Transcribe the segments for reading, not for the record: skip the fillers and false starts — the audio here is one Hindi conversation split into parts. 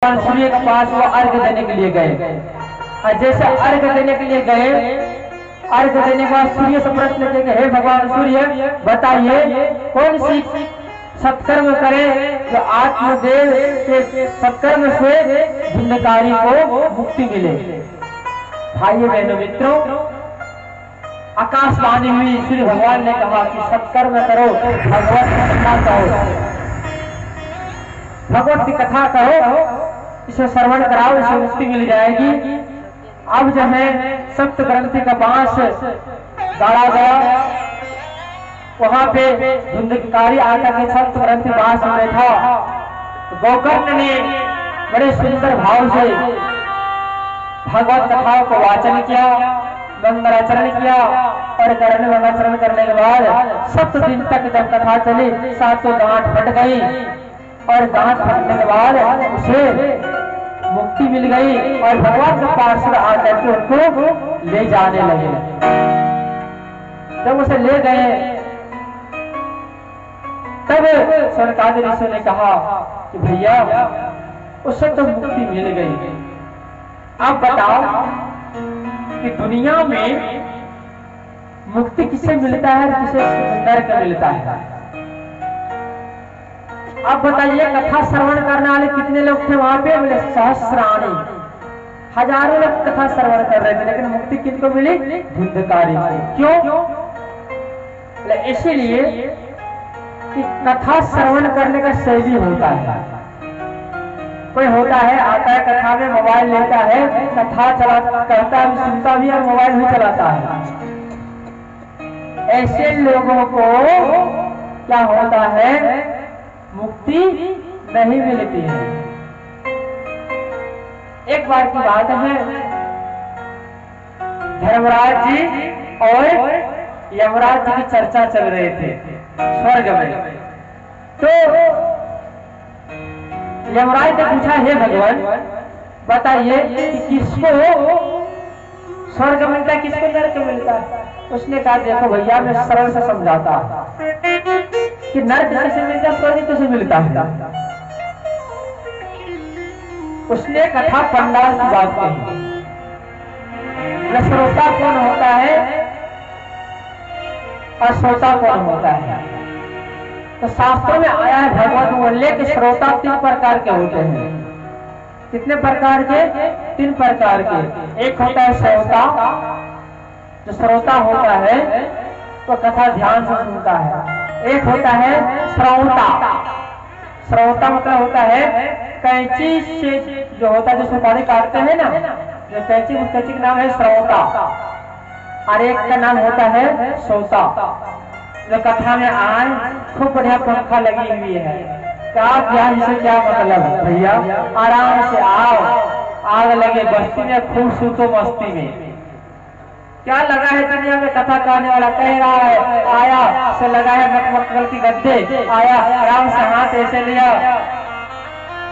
सूर्य के पास वो अर्घ देने के लिए गए। और जैसे अर्घ देने के लिए गए, अर्घ देने के बाद सूर्य से प्रश्न किया, हे भगवान सूर्य बताइए कौन सी सत्कर्म करे जो आत्मदेव के सत्कर्म से भिन्नकारी को मुक्ति मिले। भाइयों बहनों मित्रों, आकाशवाणी हुई, सूर्य भगवान ने कहा कि सत्कर्म करो, भगवत कथा कहो, भगवत की कथा कहो, इसे श्रवण कराओ, इसे मुक्ति मिल जाएगी। अब जो है सप्त ग्रंथि का बांस गाड़ा गया, वहां पे धुंधकारी आकर के सप्त ग्रंथि बांस में था। गोकर्ण ने बड़े सुंदर भाव से भगवत कथाओं को वाचन किया, मंगलाचरण किया और कर्ण मंगलाचरण करने के बाद 7 दिन तक जब कथा चली, 7 गांठ फट गई और गांठ फटने के बाद उसे मुक्ति मिल गई और भगवान के पार्षद आकर के उनको ले जाने लगे। जब उसे ले गए तब सनकादिक ऋषि ने कहा कि भैया उससे तो मुक्ति मिल गई, आप बताओ कि दुनिया में मुक्ति किसे मिलता है, किसे नरक मिलता है? आप बताइए, कथा श्रवण करने वाले कितने लोग थे वहां पे? बोले सहस्राणी, हजारों लोग कथा श्रवण कर रहे थे, लेकिन मुक्ति किनको मिली? धुंधकारी को। क्यों? इसीलिए कि कथा श्रवण करने का शैली होता है। कोई होता है, आता है कथा में, मोबाइल लेता है, कथा चला करता भी, सुनता भी और मोबाइल भी चलाता है। ऐसे लोगों को क्या होता है? मुक्ति नहीं मिलती है। एक बार की बात है, धर्मराज जी और यमराज जी की चर्चा चल रहे थे स्वर्ग में। तो यमराज ने पूछा, हे भगवान बताइए कि किसको स्वर्ग मिलता है, किसको नरक मिलता है? उसने कहा, देखो भैया मैं सरल से समझाता कि नरक किसे मिलता है, स्वर्ग किसे मिलता है। उसने कथा पंडाल की बात कही। श्रोता कौन होता है और श्रोता कौन होता है? तो शास्त्रों में आया है, भगवत बोले कि श्रोता 3 प्रकार के होते हैं। कितने प्रकार के? 3 प्रकार के। एक होता है श्रोता, जो श्रोता होता है वो कथा ध्यान से सुनता है। एक होता है श्रौता, श्रौता मतलब होता है कैंची से जो होता है, जो सुपारी काटते हैं ना, जो कैंची, उस कैंची का नाम है श्रौता। और एक का नाम होता है श्रोता, जो कथा में आए, खूब बढ़िया पंखा लगी हुई है, क्या क्या इसे क्या मतलब भैया, आराम से आओ, आग लगे बस्ती में, खूब सूतो मस्ती में। क्या लगा है दुनिया में? कथा कहने वाला कह रहा है, आया से लगा है मखमल की गद्दे, आया आराम से हाथ ऐसे लिया,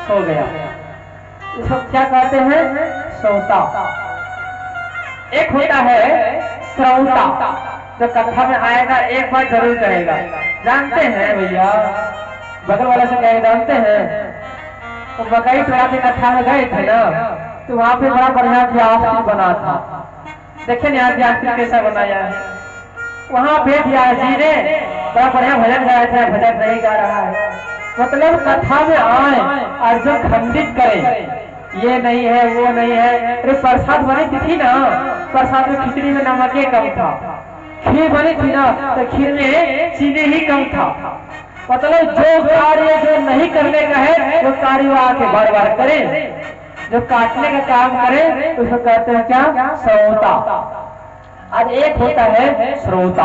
सो गया। इसको क्या कहते हैं? श्रोता। एक होता है श्रौता, जो कथा में आएगा, एक बार जरूर कहेगा। जानते हैं भैया, बगल वाला से कहे, जानते हैं तो मकई टोला की कथा में गए थे ना, तो वहां पे बड़ा बढ़िया व्यास बना था। देखिए ना व्यास कैसा बनाया है। वहां पे व्यास जी ने बड़ा बढ़िया भजन गाया था, भजन नहीं गा रहा है। मतलब कथा में आए और जो खंडित करे, ये नहीं है वो नहीं है। अरे प्रसाद बनी थी ना, प्रसाद में खिचड़ी में नमक कम था, खीर बनी थी ना तो खीर में चीनी ही कम था। मतलब जो कार्य जो नहीं करने का है वो कार्य आके बार बार करे, जो काटने का काम करे उसको कहते हैं क्या? श्रोता। और एक होता है श्रोता,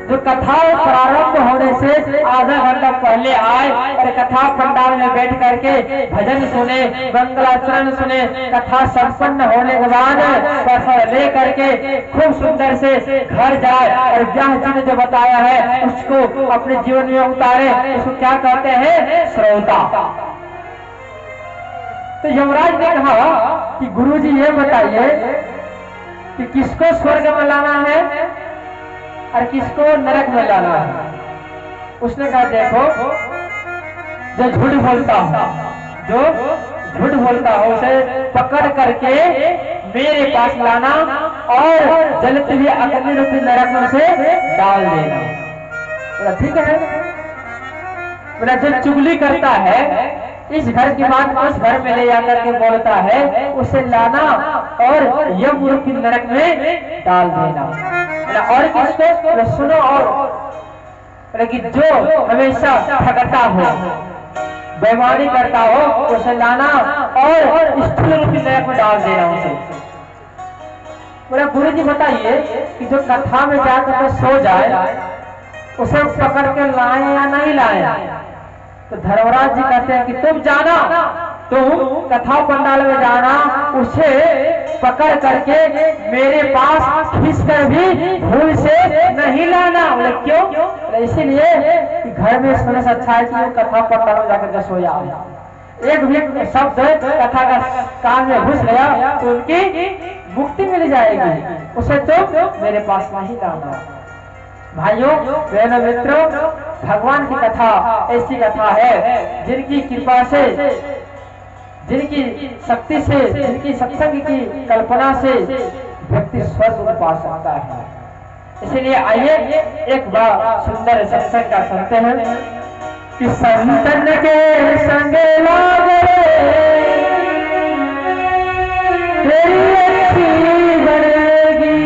जो कथा प्रारंभ होने से आधा घंटा पहले आए और कथा पंडाल में बैठ करके भजन सुने, मंगलाचरण सुने, कथा संपन्न होने के बाद प्रसाद ले करके खूब सुंदर से घर जाए और व्यास जी ने जो बताया है उसको अपने जीवन में उतारे, उसको क्या कहते हैं? श्रोता। तो यमराज ने कहा कि गुरुजी ये बताइए कि किसको स्वर्ग में लाना है और किसको नरक में लाना है? उसने कहा, देखो जो झूठ बोलता हूं, जो झूठ बोलता हो उसे पकड़ करके मेरे पास लाना और जलते हुए अग्नि रूपी नरक में उसे डाल देना। बोला ठीक है। बोला जो चुगली करता है इस घर की बात उस घर में ले जाकर के बोलता है उसे लाना और यम रूपी नरक में डाल देना। और किसको? सुनो और लेकिन जो हमेशा ठगता हो बेईमानी करता हो उसे लाना और स्थूल रूपी नरक में डाल देना उसे। बोला गुरु जी बताइए कि जो कथा में जाकर सो जाए उसे पकड़ के लाए या नहीं लाए? तो धर्मराज जी कहते हैं कि तुम जाना, तुम कथा पंडाल में जाना, उसे पकड़ करके मेरे पास खींच कर भी भूल से नहीं लाना। बोले क्यों? इसीलिए कि घर में सोने से अच्छा है कि वो कथा पंडाल में जाकर के सो जाए। एक भी शब्द कथा का कान में घुस गया तो उनकी मुक्ति मिल जाएगी, उसे तुम मेरे पास नहीं लाना। भाइयों बहनों मित्रों, भगवान की कथा ऐसी कथा है जिनकी कृपा से, जिनकी शक्ति से, जिनकी सत्संग की कल्पना से व्यक्ति स्वर्ग को पा सकता है। इसलिए आइए एक बार सुंदर सत्संग का सुनते हैं कि संतन के संग लागे तेरी अच्छी बनेगी,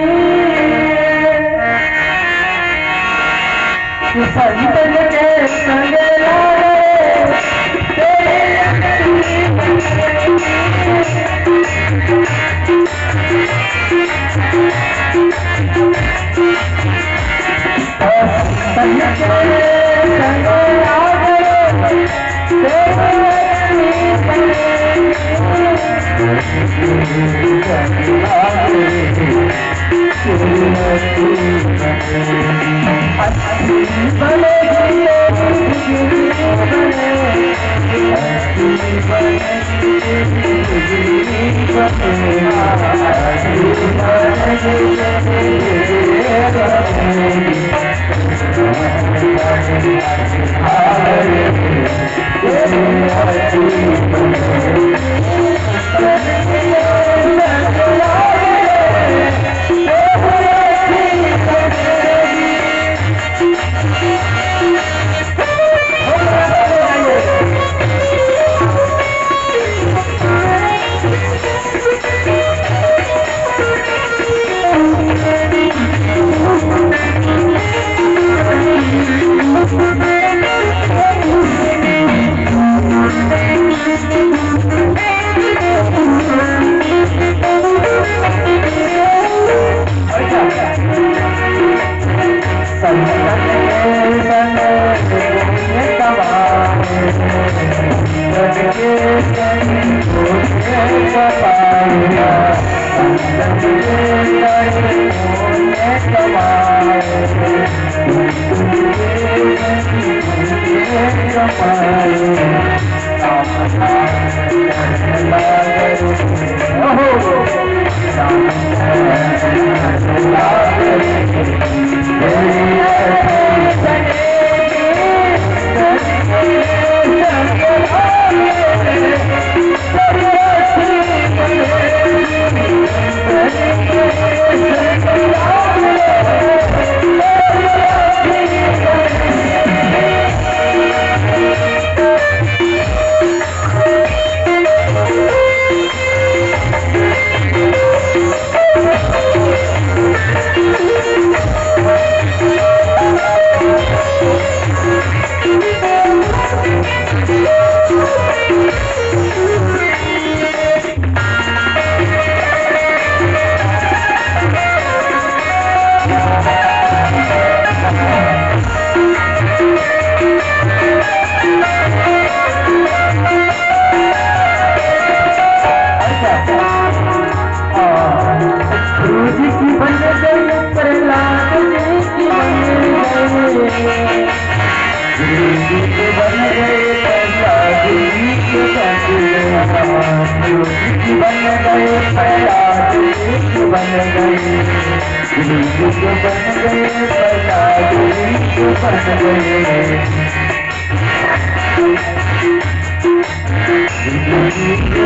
कि संतन के संग लागे तेरी अच्छी बनेगी। Thank you.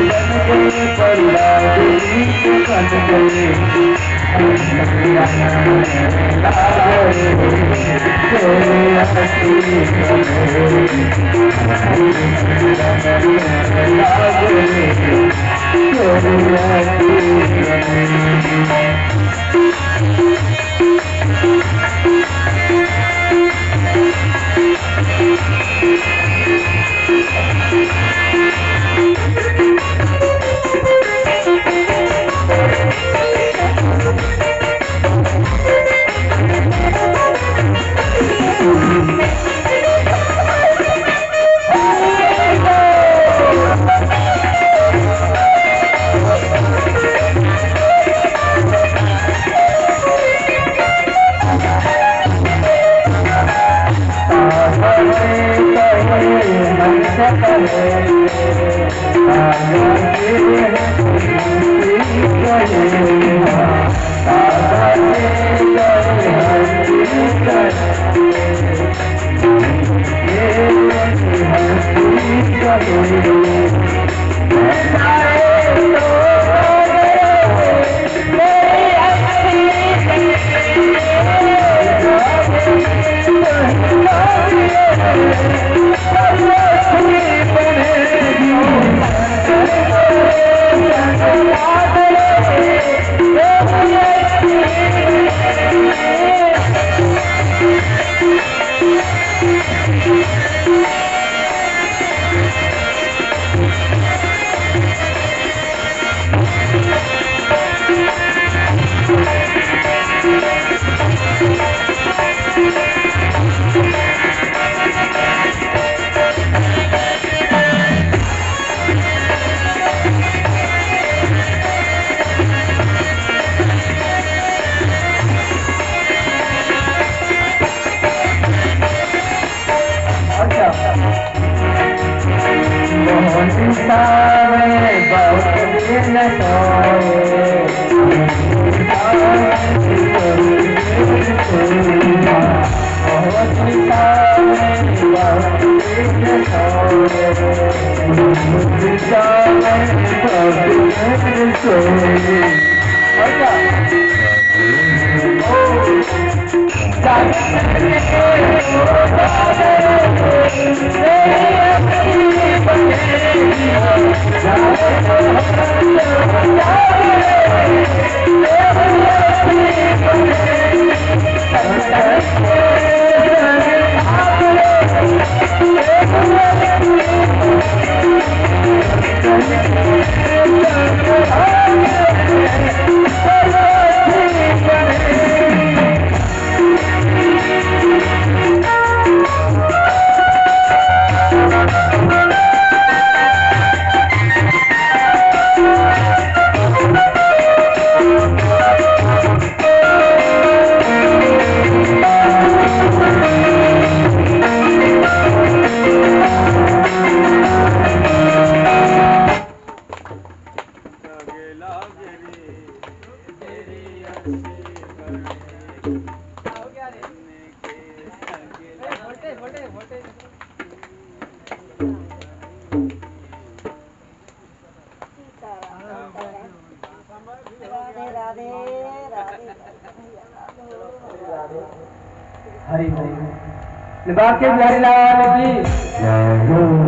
हरि हरि बाकी बिहारी लाल की